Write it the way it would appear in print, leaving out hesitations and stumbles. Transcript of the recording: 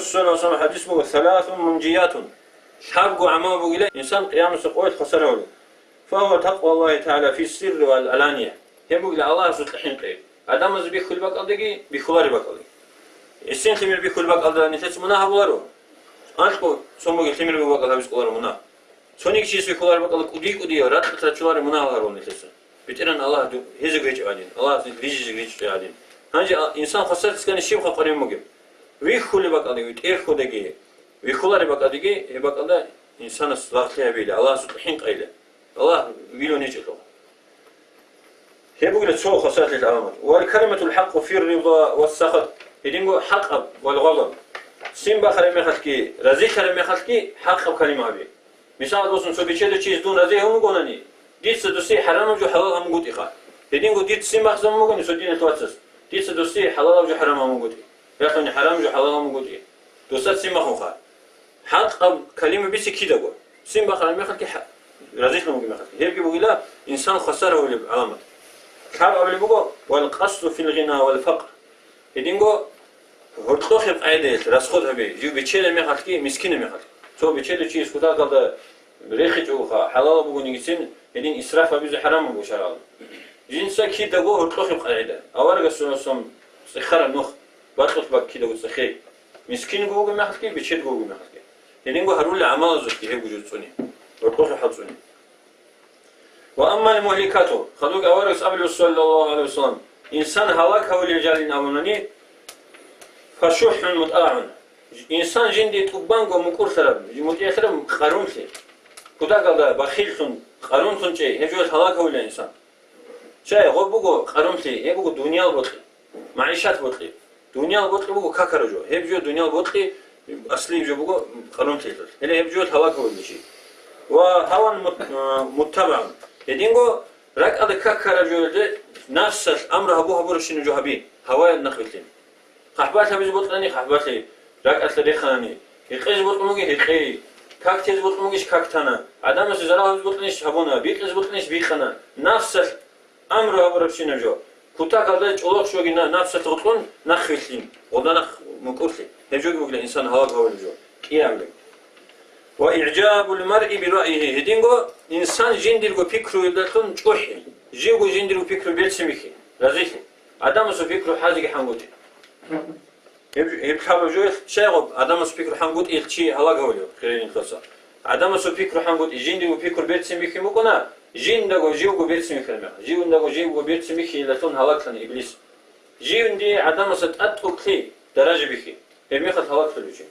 الرسول صلى الله عليه وسلم حديث بقول ثلاث منجيات حق عما بقول إنسان قيام سقوط خسره له فهو تقوى الله تعالى في السر والعلانية يقول الله سبحانه قيب adam az bir kulbak aldı ki bir kulları bakalı. İsten temir bir kulbak aldı nefes muna havları. Ancak o son bugün temir bir bakalı biz kulları muna. Son iki şey kulları bakalı kudi rat traçuları muna havları onun nefesi. Bitiren Allah hezig hiç adin. Allah viciz hiç adin. Hangi insan hasar çıkan şey kaparım mı gibi. Ve kulü bakalı bir kudagi. Ve kulları bakalı ki bakalı insana sıhhatliye bile Allah subhanahu qeyle. Allah biliyor ne çıkıyor. هي بقول تسوق خسارة العامة والكلمة الحق في الرضا والسخط يدينغو حق والغضب سين بخر مخلكي رزي خر مخلكي حق كلمة بي مثال دوسن سو بيچه چیز دون رزي هم گونني ديت دوسي حرام جو حلال هم گوتي خا يدينغو ديت سين مخزم مگوني سو دين تواتس ديت دوسي حلال جو حرام هم گوتي يخني حرام جو حلال هم گوتي دوسات سين مخو خا حق كلمة بي سي كيدغو سين بخر مخلكي رزي هم مخلكي هي بيقول انسان خساره العامة كاب قبل بقول والقصد في الغنى والفقر يدينغو هرتخ قاعدة راسخدها بي جو بيتشيل مخالكي مسكين مخالك سو بيتشيل شيء سكوتا قال ريخي جوخا حلال بقول نيجسين يدين إسراف بيزو حرام بقول شرال جنسا كي دغو هرتخ قاعدة أورج السنوسم سخر نخ بطلت بق كي دغو سخي مسكين بقول مخالكي بيتشيل بقول مخالكي يدينغو هرول عمال زكي هي بوجود سوني هرتخ حظوني وأما المهلكات خلوق أورس قبل صلى الله عليه وسلم إنسان هلاك هو الرجال أمنني فشح متقاع إنسان جندي تقبان ومكور سرب متأخر قارون شيء كذا قال بخيل سن قارون سن شيء هجوت هلاك هو الإنسان شيء هو بقول قارون شيء هي بقول دنيا البطل معيشة بطل دنيا البطل بقول كاكرجو هي دنيا البطل أصلي جو بقول قارون شيء هي هجوت هلاك هو الشيء وهو متبع يدينغو رك هذا كاكرة جولده نفس الأمر هبوه برشين جوهبين هواء النخلتين خحبات هبيز بطلني خحبات لي رك أصل خاني يقيز بطلموجي يقي كاك تيز بطلموجيش كاكتانا عدم الزراعة هبيز بطلنيش هبونا بيقيز بطلنيش بيخنا نفس الأمر هبرشين جو كتاك هذا الله شو جينا نفس البطلون نخلتين وده نخ مكورتين هجوج مقول إنسان هواء هو الجو كيامل وإعجاب المرء برأيه هدينغو إنسان جندرغو فكرو يدلتون جوحي جيغو جندرغو فكرو بيلسميكي رزيكي عدمسو فكرو حاجة حنغوتي يبحثوا جوه شيء عدمسو فكرو حنغوت إلشي هلاك هوليو خيرين خاصة عدمسو فكرو حنغوت جندرغو فكرو بيلسميكي مكونا جندغو جيغو بيلسميكي جيغو بيلسميكي لتون هلاك لن إبليس جيغو دي عدمسو تأتوكي درجة بيكي يبميخت هلاك فلوجي